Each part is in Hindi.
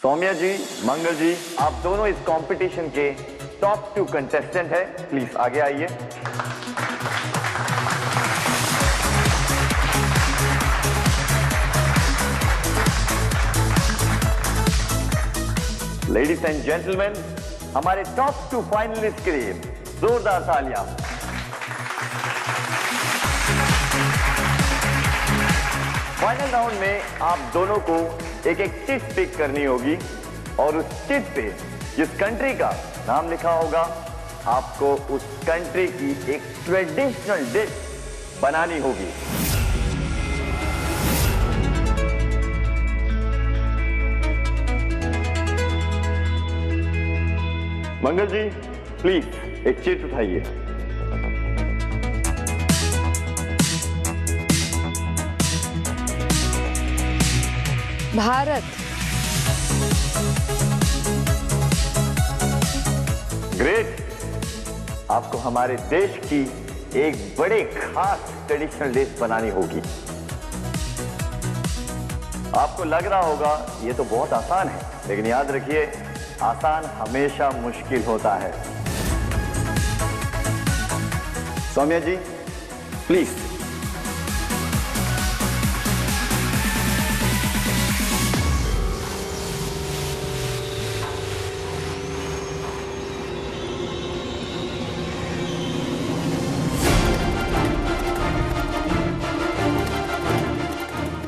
सौम्या जी, मंगल जी, आप दोनों इस कंपटीशन के टॉप 2 कंटेस्टेंट हैं। प्लीज आगे आइए। लेडीज एंड जेंटलमैन, हमारे टॉप 2 फाइनलिस्ट के लिए जोरदार तालियां। फाइनल राउंड में आप दोनों को एक एक चिट पिक करनी होगी और उस चिट पे जिस कंट्री का नाम लिखा होगा आपको उस कंट्री की एक ट्रेडिशनल डिश बनानी होगी। मंगल जी, प्लीज एक चिट उठाइए। भारत। ग्रेट। आपको हमारे देश की एक बड़े खास ट्रेडिशनल डिश बनानी होगी। आपको लग रहा होगा ये तो बहुत आसान है, लेकिन याद रखिए आसान हमेशा मुश्किल होता है। सौम्या जी, प्लीज।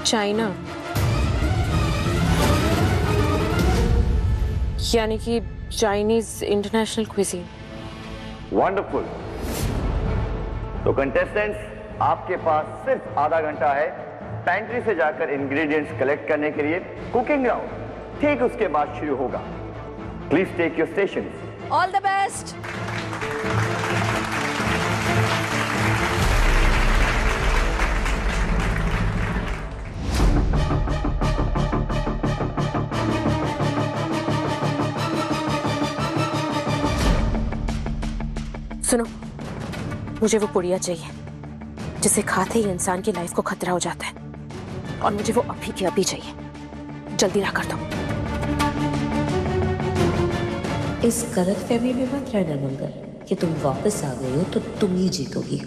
चाइना, यानी कि चाइनीज इंटरनेशनल क्विजीन। वंडरफुल। तो कंटेस्टेंट्स, आपके पास सिर्फ आधा घंटा है पैंट्री से जाकर इंग्रेडिएंट्स कलेक्ट करने के लिए। कुकिंग राउंड ठीक उसके बाद शुरू होगा। Please take your stations. All the best. सुनो, मुझे वो पुड़िया चाहिए जिसे खाते ही इंसान की लाइफ को खतरा हो जाता है, और मुझे वो अभी के अभी चाहिए। जल्दी ला कर दो। इस गलतफहमी में मत रहना मंगल कि तुम वापस आ गई हो तो तुम ही जीतोगी।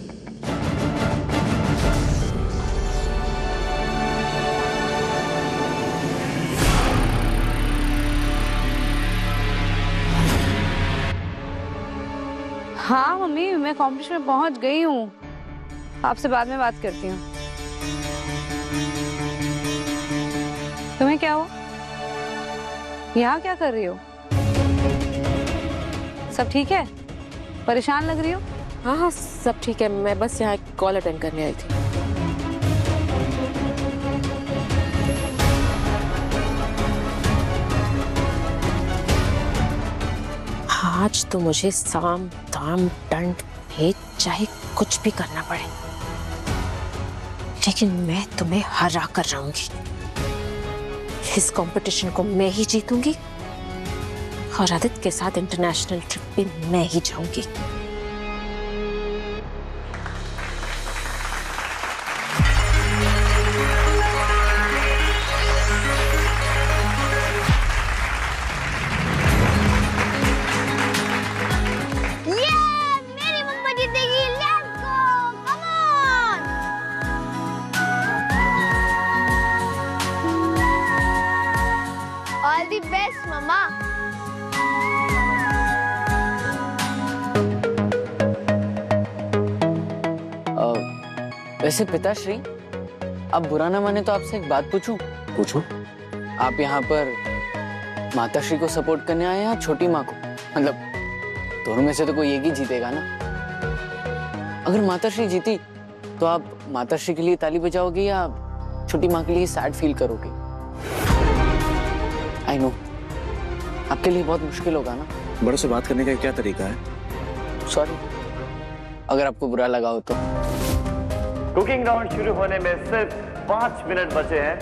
हाँ मम्मी, मैं कॉम्पिटिशन में पहुंच गई हूँ। आपसे बाद में बात करती हूँ। तुम्हें क्या हुआ? यहाँ क्या कर रही हो? सब ठीक है? परेशान लग रही हो? हाँ हाँ, सब ठीक है। मैं बस यहाँ कॉल अटेंड करने आई थी। आज तो मुझे साम दाम दंड भेद चाहे कुछ भी करना पड़े, लेकिन मैं तुम्हें हरा कर रहूंगी। इस कंपटीशन को मैं ही जीतूंगी और आदित्य के साथ इंटरनेशनल ट्रिप पे मैं ही जाऊंगी। All the best, Mama. वैसे पिताश्री, आप बुरा ना माने तो आपसे एक बात पूछूं? पूछो। आप यहाँ पर माताश्री को सपोर्ट करने आए या छोटी माँ को? मतलब दोनों में से तो कोई एक ही जीतेगा ना। अगर माताश्री जीती तो आप माताश्री के लिए ताली बजाओगे या छोटी माँ के लिए सैड फील करोगे? आई नो आपके लिए बहुत मुश्किल होगा ना। बड़ों से बात करने का क्या तरीका है? सॉरी अगर आपको बुरा लगा हो तो। कुकिंग राउंड शुरू होने में सिर्फ 5 मिनट बचे हैं।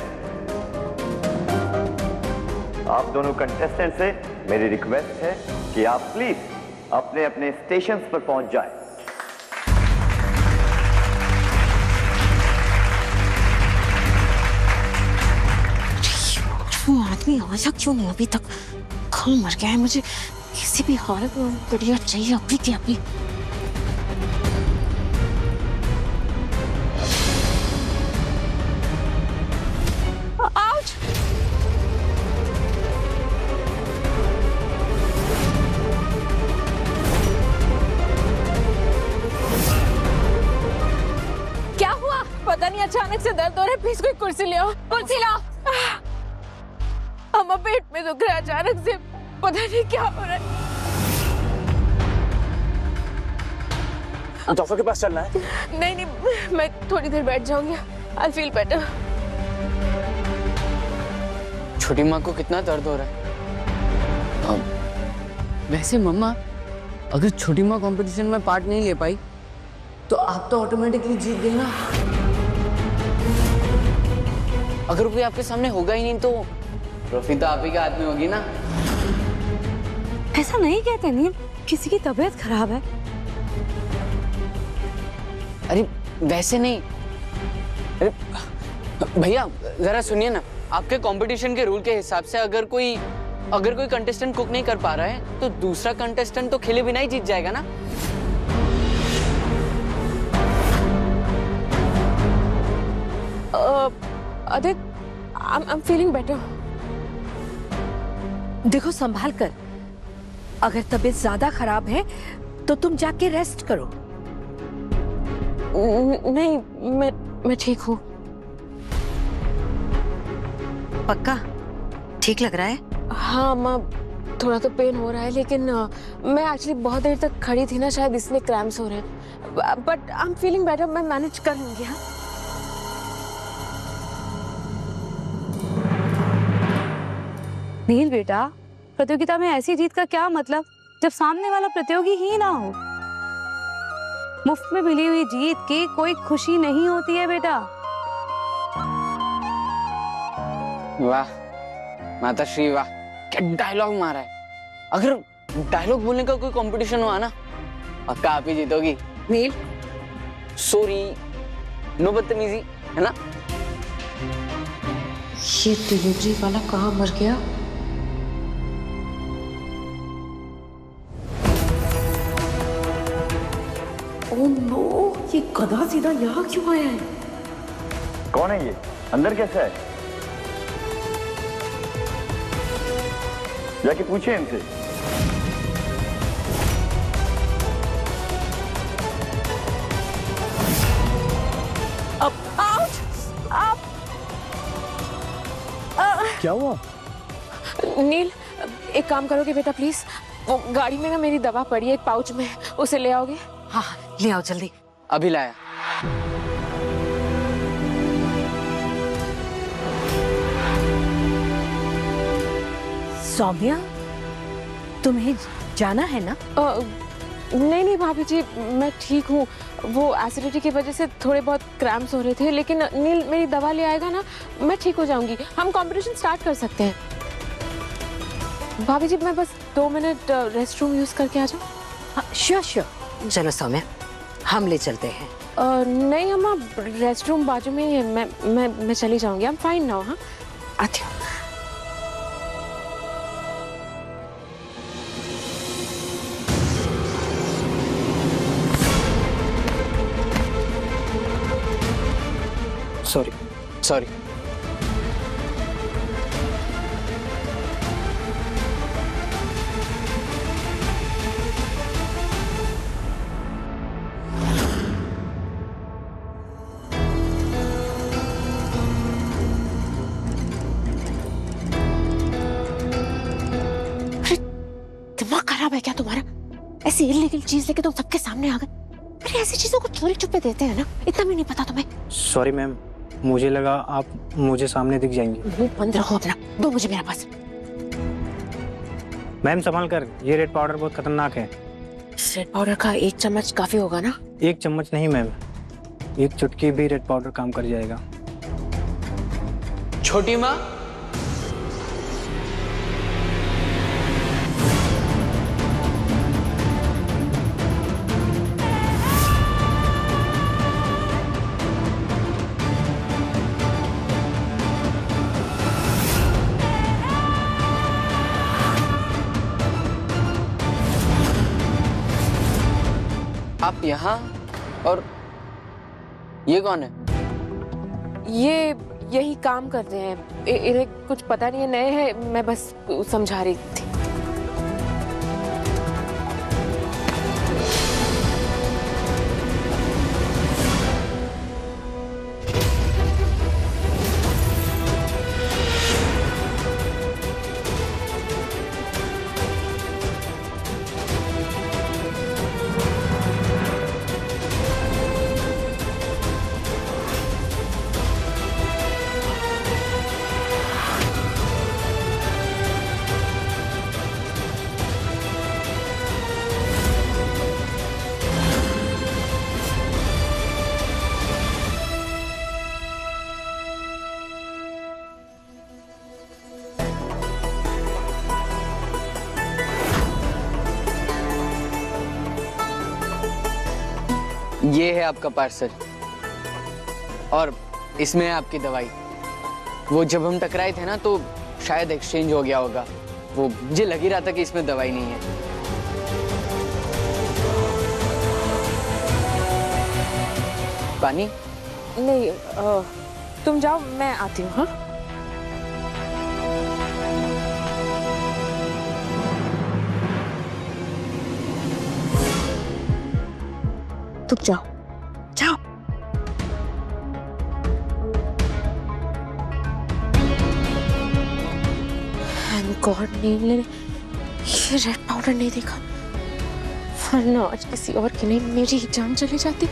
आप दोनों कंटेस्टेंट से मेरी रिक्वेस्ट है कि आप प्लीज अपने अपने स्टेशंस पर पहुंच जाएं। आदमी आया क्यों नहीं अभी तक? कल मर गया है, मुझे किसी भी हालत में बढ़िया चाहिए अभी के अभी। क्या हुआ? पता नहीं, अचानक से दर्द हो रहा है। प्लीज कोई कुर्सी ले आओ, कुर्सी लाओ। अम्मा पेट में दुख रहा है अचानक से, पता नहीं क्या हो रहा है। डॉक्टर के पास चलना है? नहीं नहीं, मैं थोड़ी देर बैठ जाऊंगी। I feel better. छोटी माँ को कितना दर्द हो रहा है? वैसे मम्मा, अगर छोटी माँ कंपटीशन में पार्ट नहीं ले पाई तो आप तो ऑटोमेटिकली जीत गए ना। अगर कोई आपके सामने होगा ही नहीं तो ट्रॉफी तो आप ही के हाथ में होगी ना। ऐसा नहीं कहते नील, किसी की तबीयत खराब है। अरे वैसे नहीं। अरे भैया जरा सुनिए ना, आपके कंपटीशन के रूल के हिसाब से अगर कोई कंटेस्टेंट कुक नहीं कर पा रहा है तो दूसरा कंटेस्टेंट तो खेले बिना ही जीत जाएगा ना। Adit, I am feeling better. देखो संभाल कर, अगर तबीयत ज्यादा खराब है तो तुम जाके रेस्ट करो। नहीं, मैं ठीक हूँ। पक्का ठीक लग रहा है? हाँ माँ, थोड़ा तो पेन हो रहा है, लेकिन मैं एक्चुअली बहुत देर तक खड़ी थी ना, शायद इसलिए क्रैम्प्स हो रहे हैं। But I am feeling better, मैं मैनेज कर लूंगी। हाँ, नील बेटा, प्रतियोगिता में ऐसी जीत का क्या मतलब जब सामने वाला प्रतियोगी ही ना हो। मुफ्त में मिली हुई जीत की कोई खुशी नहीं होती है बेटा। वाह माता श्री, वाह क्या डायलॉग मारा है। अगर डायलॉग बोलने का कोई कंपटीशन हुआ ना, पक्का आप ही जीतोगी। नील, सॉरी, नो बदतमीजी, है ना? ये डिलीवरी वाला कहाँ मर गया? ओह नो, ये गधा सीधा यहाँ क्यों आया है? कौन है ये? अंदर कैसे है? जाके पूछिए इनसे। क्या हुआ? नील, एक काम करोगे बेटा प्लीज? वो गाड़ी में ना मेरी दवा पड़ी है एक पाउच में, उसे ले आओगे? हाँ ले आओ जल्दी। अभी लाया। सौम्या, तुम्हें जाना है ना? नहीं नहीं भाभी जी, मैं ठीक हूँ। वो एसिडिटी की वजह से थोड़े बहुत क्रैम्प्स हो रहे थे, लेकिन नील मेरी दवा ले आएगा ना, मैं ठीक हो जाऊंगी। हम कंपटीशन स्टार्ट कर सकते हैं। भाभी जी, मैं बस 2 मिनट रेस्ट रूम यूज करके आ जाऊँ? हाँ, श्योर श्योर। चलो सौम्या, हम ले चलते हैं। नहीं अम्मा, रेस्ट रूम बाजू में ही है, मैं चली जाऊंगी। I am fine now. हाँ, आती हूँ। सॉरी। सॉरी। दिमाग खराब है क्या तुम्हारा? ऐसी इल्लीगल चीज लेके तुम सबके सामने आ गए। अरे ऐसी चीजों को चोरी चुपे देते हैं ना, इतना भी नहीं पता तुम्हें? सॉरी मैम, मुझे लगा आप मुझे सामने दिख जाएंगे। मुंह बंद रखो अपना, दो मुझे मेरा पास। मैम संभाल कर, ये रेड पाउडर बहुत खतरनाक है। रेड पाउडर का 1 चम्मच काफी होगा ना? 1 चम्मच नहीं मैम, 1 चुटकी भी रेड पाउडर काम कर जाएगा। छोटी माँ, आप यहाँ, और ये कौन है? ये यही काम करते हैं, इन्हें कुछ पता नहीं है, नए हैं, मैं बस समझा रही थी। ये है आपका पार्सल, और इसमें है आपकी दवाई। वो जब हम टकराए थे ना, तो शायद एक्सचेंज हो गया होगा। वो मुझे लग ही रहा था कि इसमें दवाई नहीं है। पानी? नहीं, तुम जाओ, मैं आती हूँ। हाँ, तुम जाओ, जाओ। थैंक गॉड नील ने ये रेड पाउडर नहीं देखा, वरना आज किसी और की नहीं मेरी ही जान चली जाती।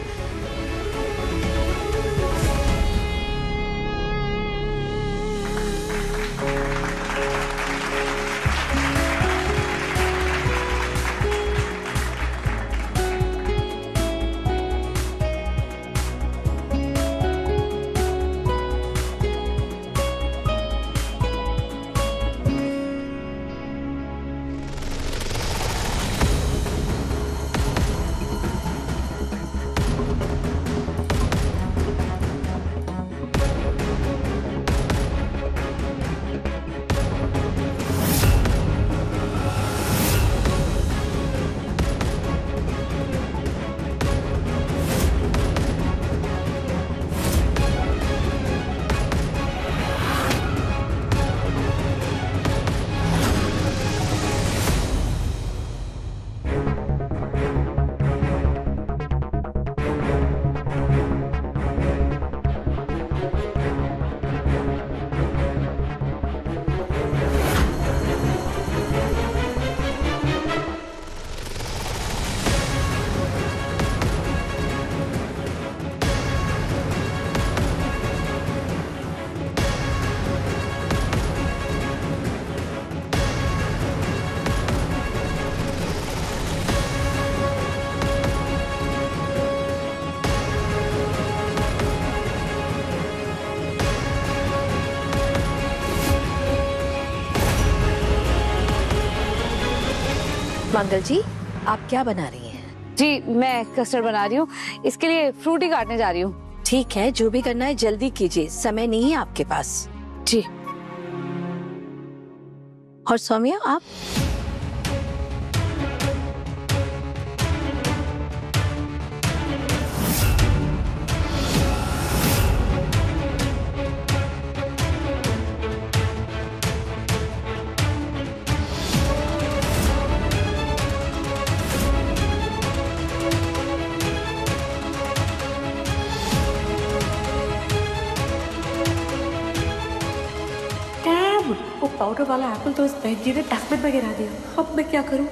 मंगल जी, आप क्या बना रही हैं? जी, मैं कस्टर्ड बना रही हूँ। इसके लिए फ्रूट ही काटने जा रही हूँ। ठीक है, जो भी करना है जल्दी कीजिए, समय नहीं है आपके पास। जी। और सौम्या, आप? वो पाउडर वाला एप्पल तो इस बहन जी ने डस्टबिन में गिरा दिया। अब मैं क्या करूं?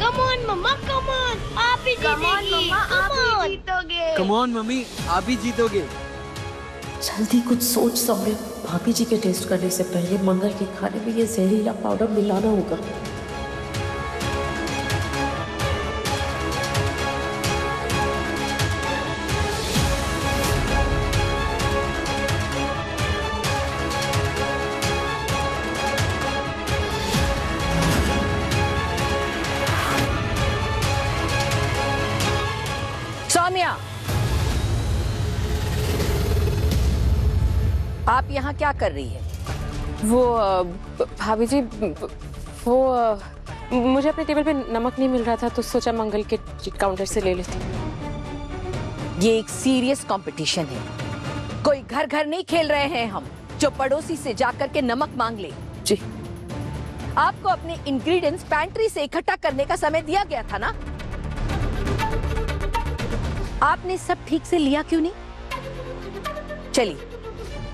Come on, Mama, come on. आप ही जीतेगी। Come on. जीतोगे। कम ऑन मम्मी, आप ही जीतोगे। जल्दी कुछ सोच सौम्या। भाभी जी के टेस्ट करने से पहले मंगल के खाने में ये जहरीला पाउडर मिलाना होगा। सौम्या, आप यहाँ क्या कर रही है? वो भाभी जी वो मुझे अपने टेबल पे नमक नहीं मिल रहा था तो सोचा मंगल के काउंटर से ले लेती। ये एक सीरियस कंपटीशन है, कोई घर घर नहीं खेल रहे हैं हम जो पड़ोसी से जाकर के नमक मांग ले। जी। आपको अपने इंग्रेडिएंट्स पैंट्री से इकट्ठा करने का समय दिया गया था ना, आपने सब ठीक से लिया क्यों नहीं? चलिए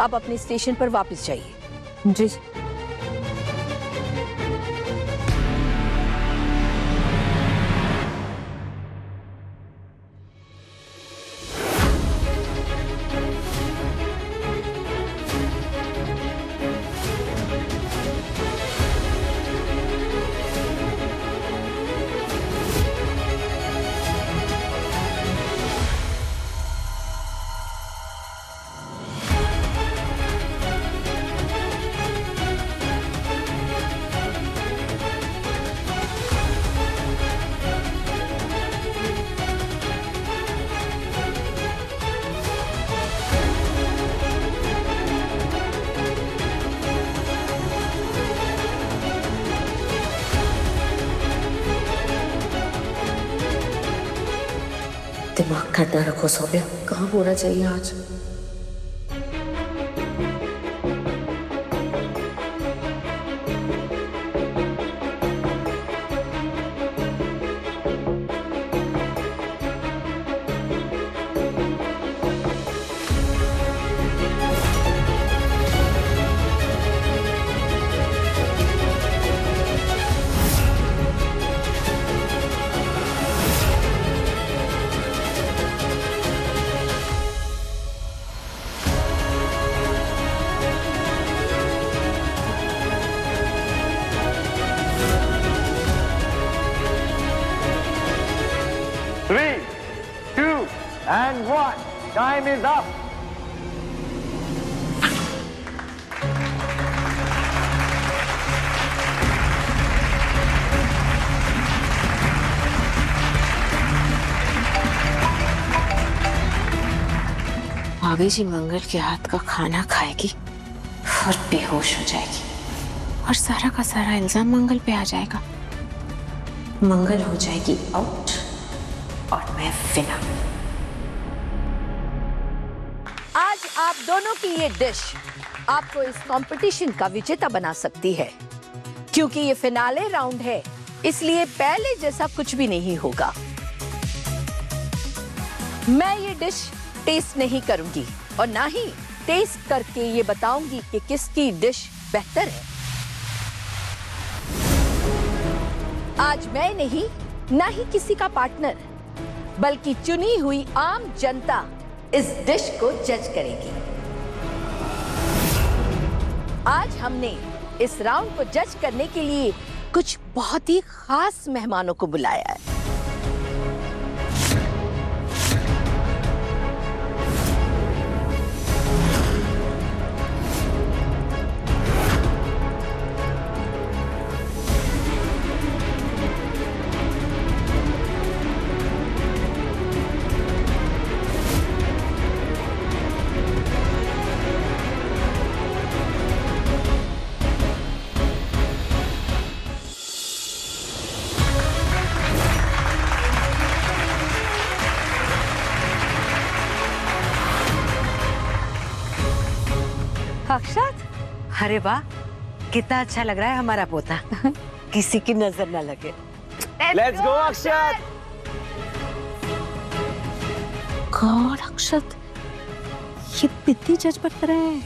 अब अपने स्टेशन पर वापस जाइए। जी। दिमाग ठंडा रखो सौम्या, काम होना चाहिए आज। Three, two, and one. Time is up. भाभी जी मंगल के हाथ का खाना खाएगी और बेहोश हो जाएगी और सारा का सारा इल्जाम मंगल पे आ जाएगा। मंगल हो जाएगी आउट और मैं विनर। आज आप दोनों की ये डिश आपको इस कंपटीशन का विजेता बना सकती है, क्योंकि ये फिनाले राउंड है, इसलिए पहले जैसा कुछ भी नहीं होगा। मैं ये डिश टेस्ट नहीं करूंगी और ना ही टेस्ट करके ये बताऊंगी कि किसकी डिश बेहतर है। आज मैं नहीं, ना ही किसी का पार्टनर, बल्कि चुनी हुई आम जनता इस डिश को जज करेगी। आज हमने इस राउंड को जज करने के लिए कुछ बहुत ही खास मेहमानों को बुलाया है। अक्षत, अरे वाह, कितना अच्छा लग रहा है हमारा पोता। किसी की नजर ना लगे। Let's go, Akshat. गॉड अक्षत, ये कितनी जज्बत कर रहे हैं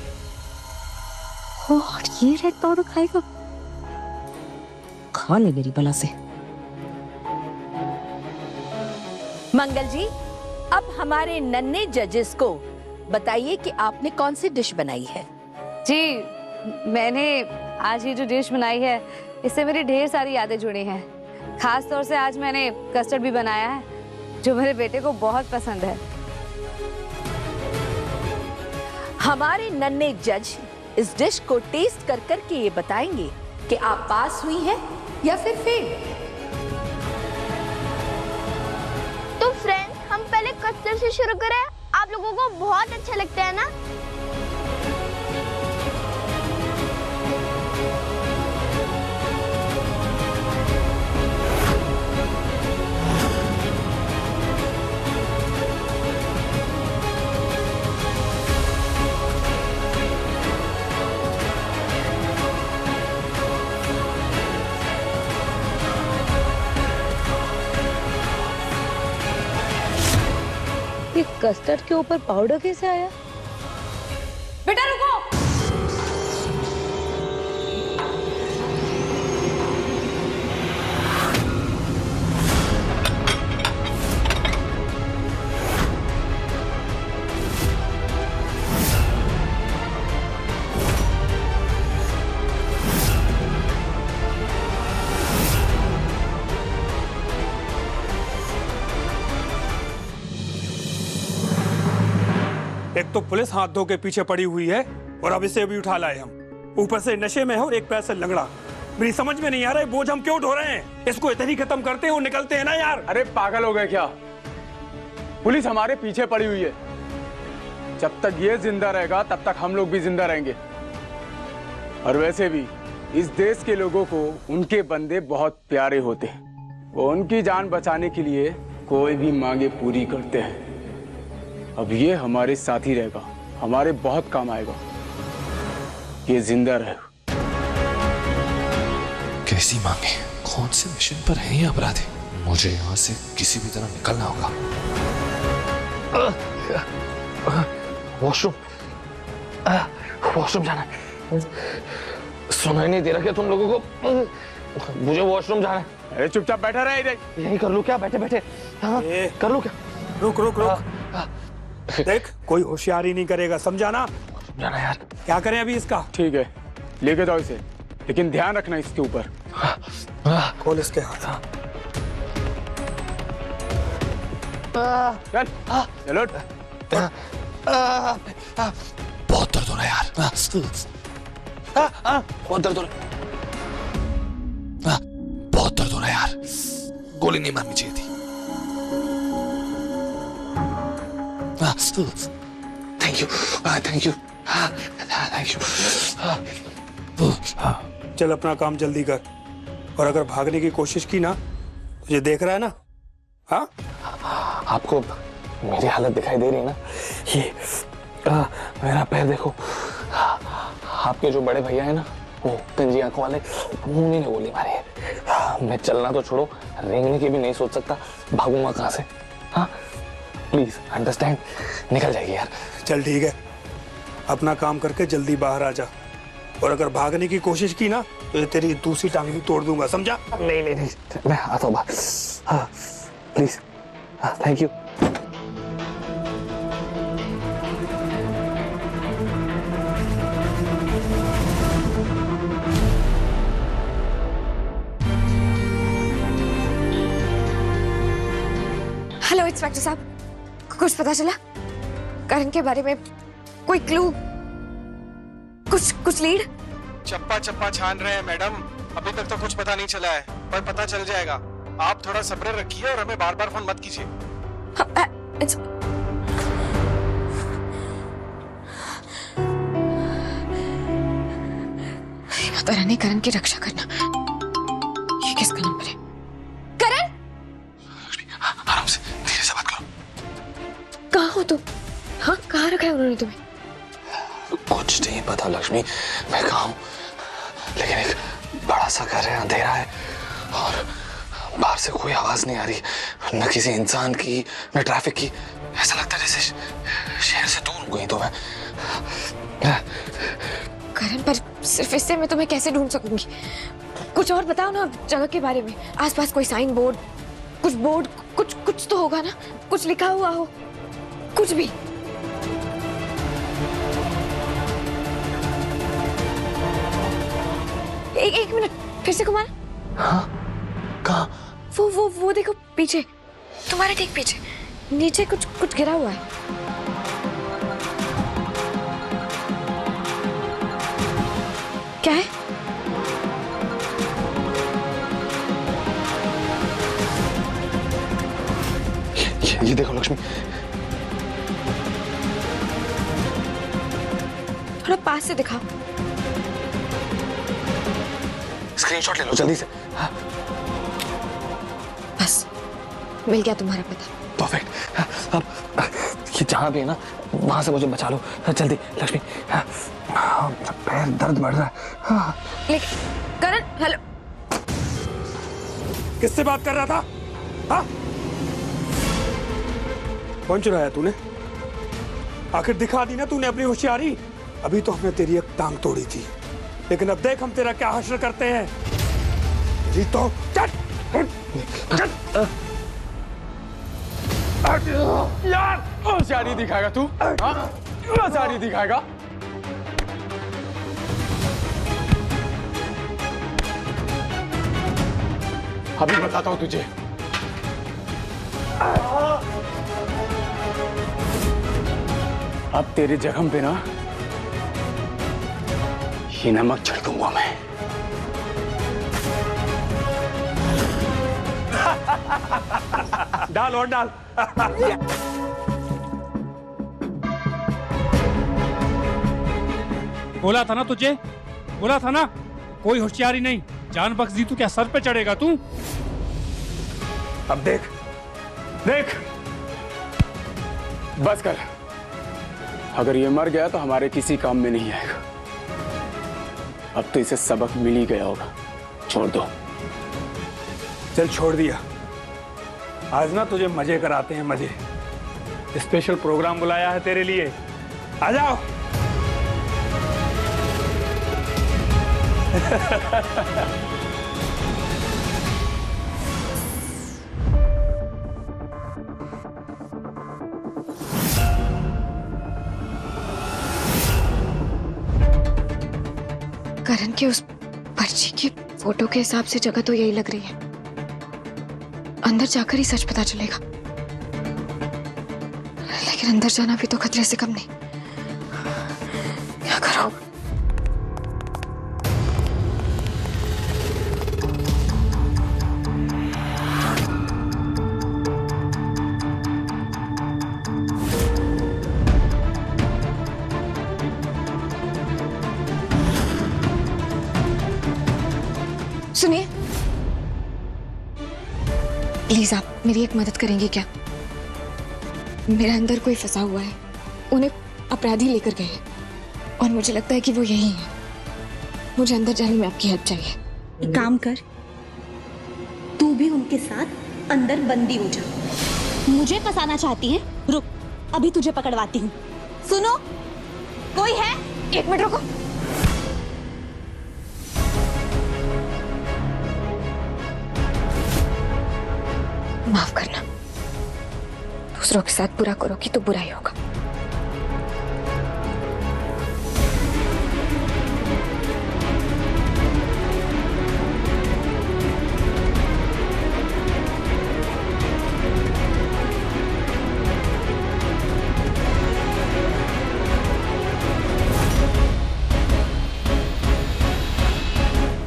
और ये रेड पाउडर खाएगा। खा ले मेरी बला से। मंगल जी, अब हमारे नन्हे जजेस को बताइए कि आपने कौन सी डिश बनाई है। जी, मैंने आज ये जो डिश बनाई है इससे मेरी ढेर सारी यादें जुड़ी हैं। खास तौर से आज मैंने कस्टर्ड भी बनाया है जो मेरे बेटे को बहुत पसंद है। हमारे नन्हे जज इस डिश को टेस्ट कर करके ये बताएंगे कि आप पास हुई हैं या फिर फेल। तो फ्रेंड्स, हम पहले कस्टर्ड से शुरू करें। आप लोगों को बहुत अच्छा लगता है ना? ये कस्टर्ड के ऊपर पाउडर कैसे आया? बेटा रुको। एक तो पुलिस हाथ धो के पीछे पड़ी हुई है और अब इसे भी उठा लाए हम, ऊपर से नशे में है और एक पैर से लंगड़ा। मेरी समझ में नहीं आ रहा है बोझ हम क्यों ढो रहे हैं। इसको इतनी खत्म करते हैं और निकलते हैं ना यार। अरे पागल हो गए क्या? पुलिस हमारे पीछे पड़ी हुई है। जब तक ये जिंदा रहेगा तब तक हम लोग भी जिंदा रहेंगे। और वैसे भी इस देश के लोगों को उनके बंदे बहुत प्यारे होते हैं। वो उनकी जान बचाने के लिए कोई भी मांगे पूरी करते हैं। अब ये हमारे साथ ही रहेगा, हमारे बहुत काम आएगा। ये जिंदा रहे। कैसी मांगे? कौन से मिशन पर है ये अपराधी? मुझे यहाँ से किसी भी तरह निकलना होगा। वॉशरूम जाना है। सुनाई नहीं दे रहा क्या तुम लोगों को? मुझे वॉशरूम जाना है। अरे चुपचाप बैठा रहे इधर। यही कर लूं क्या? बैठे बैठे हाँ कर लूं क्या? रुक रुक रुक। देख कोई होशियारी नहीं करेगा, समझा ना? जाना यार। क्या करें अभी इसका? ठीक है लेके जाओ इसे, लेकिन ध्यान रखना इसके ऊपर। खोल इसके हाथ। चल चलो। बहुत दर्द हो रहा है यार। बहुत दर्द हो रहा है। बहुत दर्द हो रहा है यार। गोली नहीं मारनी चाहिए थी। Thank you thank you thank you. चल अपना काम जल्दी कर, और अगर भागने की कोशिश की ना, तुझे देख रहा है ना? हाँ आपको मेरी हालत दिखाई दे रही है ना? ये मेरा पैर देखो। आपके जो बड़े भैया है ना, वो गंजी आंखों वाले, उन्हीं ने गोली मारी है। मैं चलना तो छोड़ो, रेंगने की भी नहीं सोच सकता। भागूंगा कहाँ से? हाँ प्लीज अंडरस्टैंड। निकल जाएगी यार। चल ठीक है, अपना काम करके जल्दी बाहर आ जा, और अगर भागने की कोशिश की ना तो तेरी दूसरी टांग भी तोड़ दूंगा, समझा? नहीं नहीं नहीं, मैं आता हूँ बाहर। हाँ प्लीज। हाँ थैंक यू। हेलो इंस्पेक्टर साहब, कुछ पता चला? करण के बारे में कोई क्लू, कुछ लीड? चप्पा चप्पा छान रहे हैं मैडम, अभी तक तो कुछ पता नहीं चला है, पर पता चल जाएगा। आप थोड़ा सब्र रखिए और हमें बार बार फोन मत कीजिए। माता रानी, करण की रक्षा करना। ये किसका नंबर है? करण! आराम से, धीरे से बात करो। कहाँ हो तुम? हाँ कहाँ रखा है उन्होंने तुम्हें? कुछ नहीं पता लक्ष्मी, मैं कहाँ हूँ, लेकिन एक बड़ा सा घर है, अंधेरा है, और बाहर से कोई आवाज नहीं आ रही, न किसी इंसान की न ट्रैफिक की। ऐसा लगता है जैसे शहर से दूर हो गई तो मैं। करण, पर सिर्फ इससे मैं तुम्हें कैसे ढूंढ सकूंगी? कुछ और बताओ ना जगह के बारे में। आसपास कोई साइन बोर्ड, कुछ तो होगा ना? कुछ लिखा हुआ हो, कुछ भी। एक मिनट, फिर से घुमाना। हाँ कहाँ? वो देखो पीछे, तुम्हारे ठीक पीछे, नीचे कुछ गिरा हुआ है। क्या है? ये देखो लक्ष्मी। थोड़ा पास से दिखाओ। स्क्रीनशॉट ले लो जल्दी से। हाँ? बस मिल गया तुम्हारा पता। परफेक्ट। अब ये जहाँ भी है ना, वहां से मुझे बचा लो जल्दी लक्ष्मी। पैर दर्द बढ़ रहा है। लेकिन करण, हेलो, किससे बात कर रहा था? हाँ? कौन चुराया तूने? आखिर दिखा दी ना तूने अपनी होशियारी। अभी तो हमने तेरी एक टांग तोड़ी थी, लेकिन अब देख हम तेरा क्या हश्र करते हैं। तेरी तो यार होशियारी दिखाएगा तू? होशियारी दिखाएगा? अभी बताता हूं तुझे। अब तेरे जख्म पे ना ये नमक छिड़कूंगा मैं। डाल और डाल। बोला था ना तुझे, बोला था ना, कोई होशियारी नहीं। जान बख्श दी तो क्या सर पे चढ़ेगा तू? अब देख देख। बस कर। अगर ये मर गया तो हमारे किसी काम में नहीं आएगा। अब तो इसे सबक मिल ही गया होगा। छोड़ दो। चल छोड़ दिया। आज ना तुझे मजे कराते हैं, मजे। स्पेशल प्रोग्राम बुलाया है तेरे लिए, आ जाओ। करण के उस पर्ची की फोटो के हिसाब से जगह तो यही लग रही है। अंदर जाकर ही सच पता चलेगा, लेकिन अंदर जाना भी तो खतरे से कम नहीं। क्या करो? सुनिए, प्लीज आप मेरी एक मदद करेंगे क्या? मेरे अंदर कोई फंसा हुआ है, उन्हें अपराधी लेकर गए हैं और मुझे लगता है कि वो यही है। मुझे अंदर जाने में आपकी हेल्प चाहिए। एक काम कर, तू भी उनके साथ अंदर बंदी हो जा। मुझे फंसाना चाहती है? रुक, अभी तुझे पकड़वाती हूँ। सुनो, कोई है? एक मिनट रुको। माफ करना, दूसरों के साथ बुरा करोगी तो बुरा ही होगा।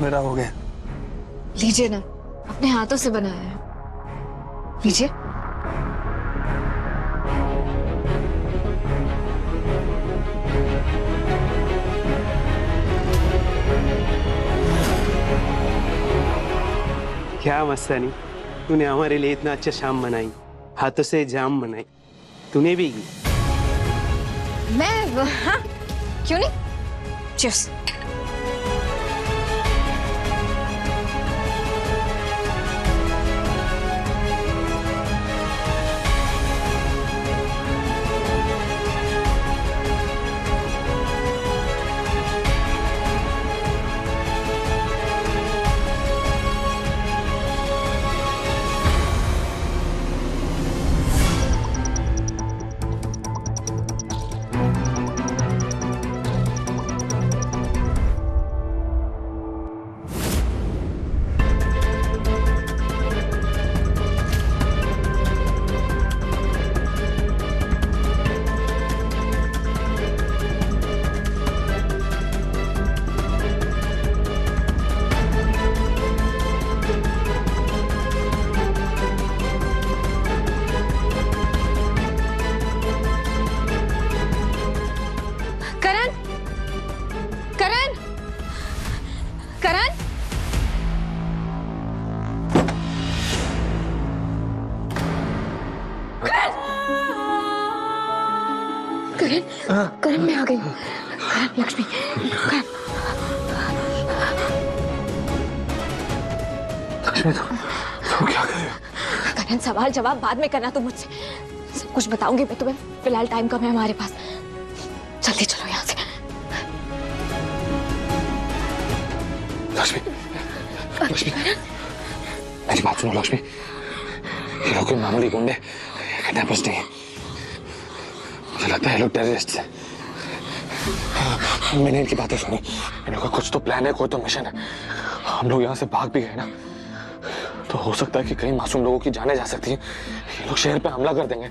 मेरा हो गया। लीजिए ना, अपने हाथों से बनाया है, लीजिए। क्या मस्तानी, तूने हमारे लिए इतना अच्छा शाम मनाई, हाथों से जाम बनाई। तूने भी की? मैं हाँ, क्यों नहीं? चीयर्स। करण मैं आ गई। करण, लक्ष्मी, करण। लक्ष्मी, तो क्या कर रही हो? करण, सवाल जवाब बाद में करना तुम मुझसे। कुछ बताऊंगी मैं तुम्हें। फिलहाल टाइम कम है हमारे पास, जल्दी चलो यहाँ से। लक्ष्मी, लक्ष्मी, मेरी बात सुनो लक्ष्मी, ये लोग कोई मामूली गुंडे किडनैपर्स नहीं है। मुझे लगता है ये लोग टेररिस्ट हैं। मैंने इनकी बातें सुनी, इन लोगों का कुछ तो प्लान है, कोई तो मिशन है। हम लोग यहाँ से भाग भी गए ना तो हो सकता है कि कई मासूम लोगों की जानें जा सकती हैं। ये लोग शहर पे हमला कर देंगे।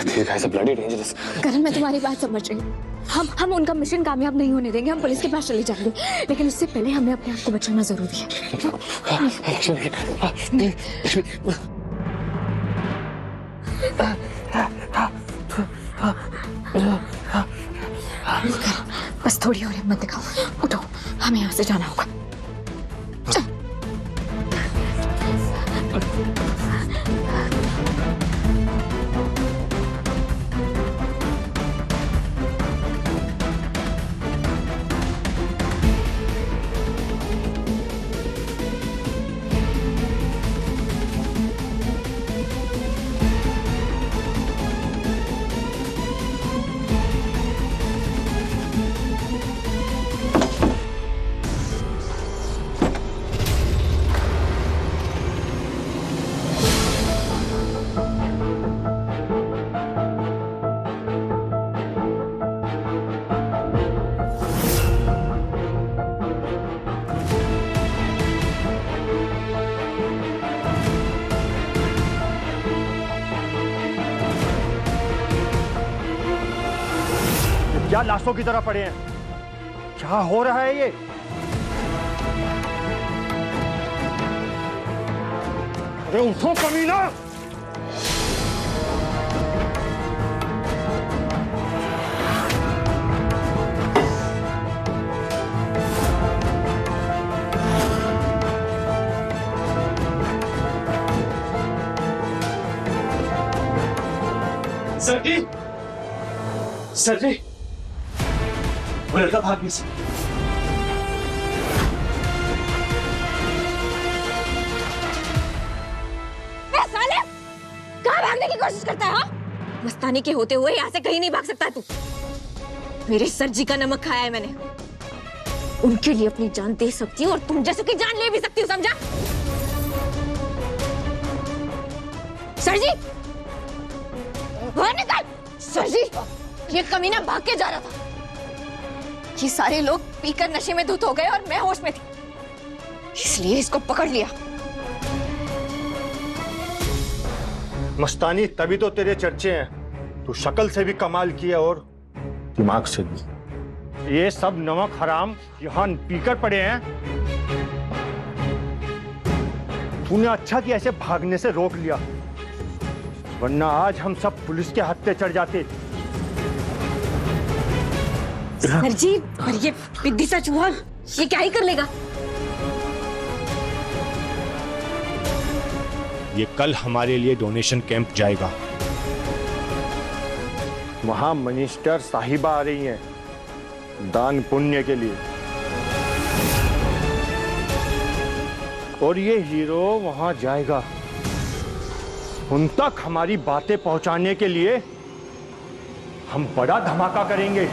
These guys are bloody dangerous. करण, मैं तुम्हारी बात समझ रही हूँ। हम उनका मिशन कामयाब नहीं होने देंगे। हम पुलिस के पास चले जाएंगे, लेकिन उससे पहले हमें अपने आप को बचाना जरूरी है। बस थोड़ी और हिम्मत दिखाओ, उठो, हमें यहाँ से जाना होगा। क्या लाशों की तरह पड़े हैं? क्या हो रहा है ये? अरे उठो कमीना! सर जी, सर जी, वो लड़का भाग गया सर। साले, कहाँ भागने की कोशिश करता है? हाँ, मस्तानी के होते हुए यहाँ से कहीं नहीं भाग सकता तू। मेरे सर जी का नमक खाया है मैंने, उनके लिए अपनी जान दे सकती हूँ और तुम जैसों की जान ले भी सकती हूँ, समझा? सर जी, बाहर निकल। सर जी, ये कमीना भाग के जा रहा था। ये सारे लोग पीकर नशे में धुत हो गए और मैं होश में थी, इसलिए इसको पकड़ लिया। मस्तानी, तभी तो तेरे चर्चे हैं। तू शक्ल से भी कमाल किया और दिमाग से भी। ये सब नमक हराम यहाँ पीकर पड़े हैं। तूने अच्छा किया ऐसे भागने से रोक लिया, वरना आज हम सब पुलिस के हाथ पे चढ़ जाते। सर जी, पर ये पिद्दी सा चूहा ये क्या ही कर लेगा? ये कल हमारे लिए डोनेशन कैंप जाएगा। वहां मिनिस्टर साहिबा आ रही हैं दान पुण्य के लिए, और ये हीरो वहां जाएगा। उन तक हमारी बातें पहुंचाने के लिए हम बड़ा धमाका करेंगे।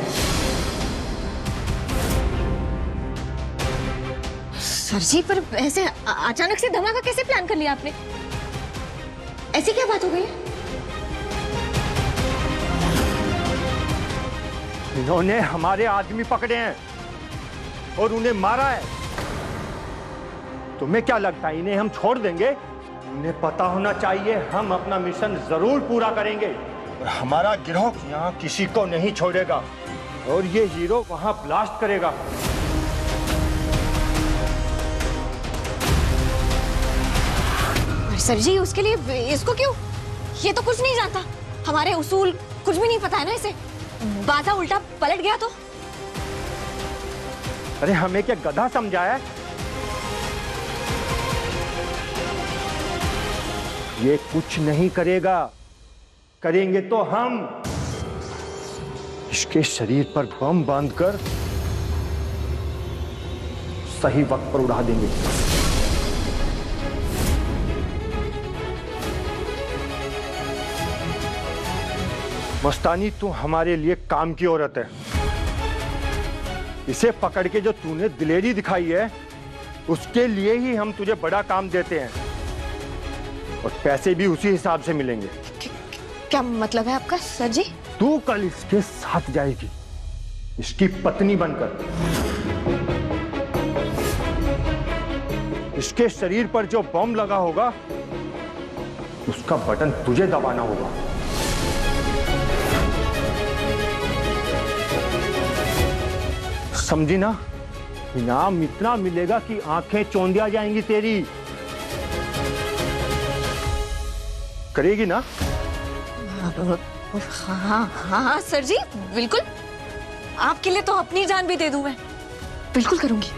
सर जी, पर ऐसे अचानक से धमाका कैसे प्लान कर लिया आपने? ऐसी क्या बात हो गई? इन्होंने हमारे आदमी पकड़े हैं और उन्हें मारा है। तुम्हें क्या लगता है इन्हें हम छोड़ देंगे? उन्हें पता होना चाहिए हम अपना मिशन जरूर पूरा करेंगे और हमारा गिरोह यहाँ किसी को नहीं छोड़ेगा। और ये हीरो वहां ब्लास्ट करेगा। सर जी, उसके लिए इसको क्यों? ये तो कुछ नहीं जानता, हमारे उसूल कुछ भी नहीं पता है ना इसे। बाधा उल्टा पलट गया तो? अरे हमें क्या गधा समझा है? ये कुछ नहीं करेगा, करेंगे तो हम। इसके शरीर पर बम बांधकर सही वक्त पर उड़ा देंगे। मस्तानी, तू हमारे लिए काम की औरत है। इसे पकड़ के जो तूने दिलेरी दिखाई है, उसके लिए ही हम तुझे बड़ा काम देते हैं, और पैसे भी उसी हिसाब से मिलेंगे। क्या मतलब है आपका सर जी? तू कल इसके साथ जाएगी, इसकी पत्नी बनकर। इसके शरीर पर जो बम लगा होगा, उसका बटन तुझे दबाना होगा। समझी ना? इनाम इतना मिलेगा कि आंखें चौंधिया जाएंगी तेरी। करेगी ना? हाँ हाँ सर जी, बिल्कुल। आपके लिए तो अपनी जान भी दे दूं मैं। बिल्कुल करूंगी।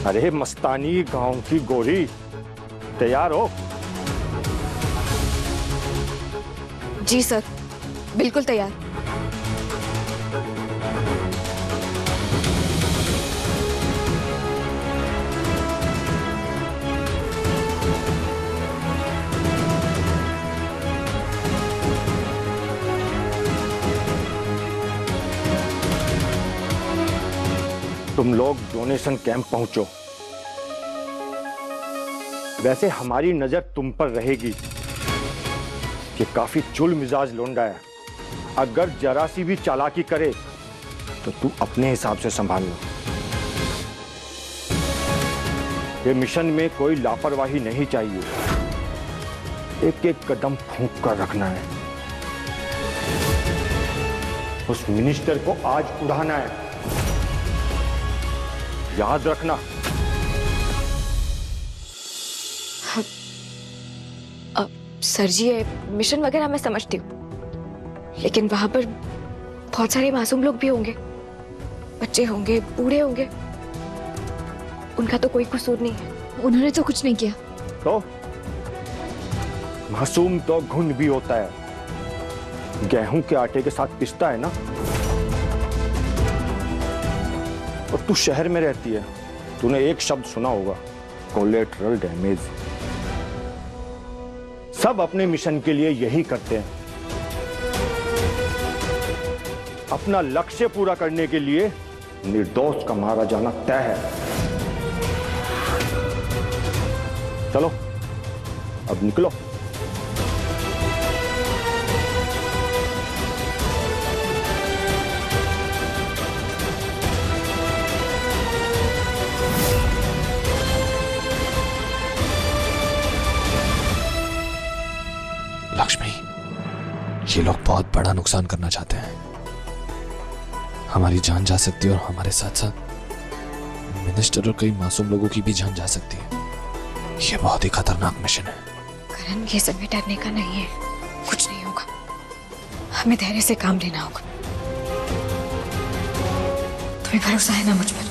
अरे मस्तानी गांव की गोरी, तैयार हो? जी सर, बिल्कुल तैयार। तुम लोग डोनेशन कैंप पहुंचो। वैसे हमारी नजर तुम पर रहेगी कि काफी चुल मिजाज लोंडा है। अगर जरा सी भी चालाकी करे तो तू अपने हिसाब से संभाल लो। ये मिशन में कोई लापरवाही नहीं चाहिए। एक एक कदम फूंक कर रखना है। उस मिनिस्टर को आज उड़ाना है, याद रखना। सर जी, ये मिशन वगैरह मैं समझती हूँ, लेकिन वहां पर बहुत सारे मासूम लोग भी होंगे, बच्चे होंगे, बूढ़े होंगे। उनका तो कोई कसूर नहीं है। उन्होंने तो कुछ नहीं किया। तो मासूम तो घुन भी होता है, गेहूं के आटे के साथ पिसता है ना। और तू शहर में रहती है, तूने एक शब्द सुना होगा, कोलेटरल डैमेज। सब अपने मिशन के लिए यही करते हैं। अपना लक्ष्य पूरा करने के लिए निर्दोष का मारा जाना तय है। चलो अब निकलो। लक्ष्मी, ये लोग बहुत बड़ा नुकसान करना चाहते हैं। हमारी जान जा सकती है और हमारे साथ साथ मिनिस्टर और कई मासूम लोगों की भी जान जा सकती है। ये बहुत ही खतरनाक मिशन है। करण, ये समय डरने का नहीं है। कुछ नहीं होगा, हमें धैर्य से काम लेना होगा। तुम्हें भरोसा है ना मुझ पर?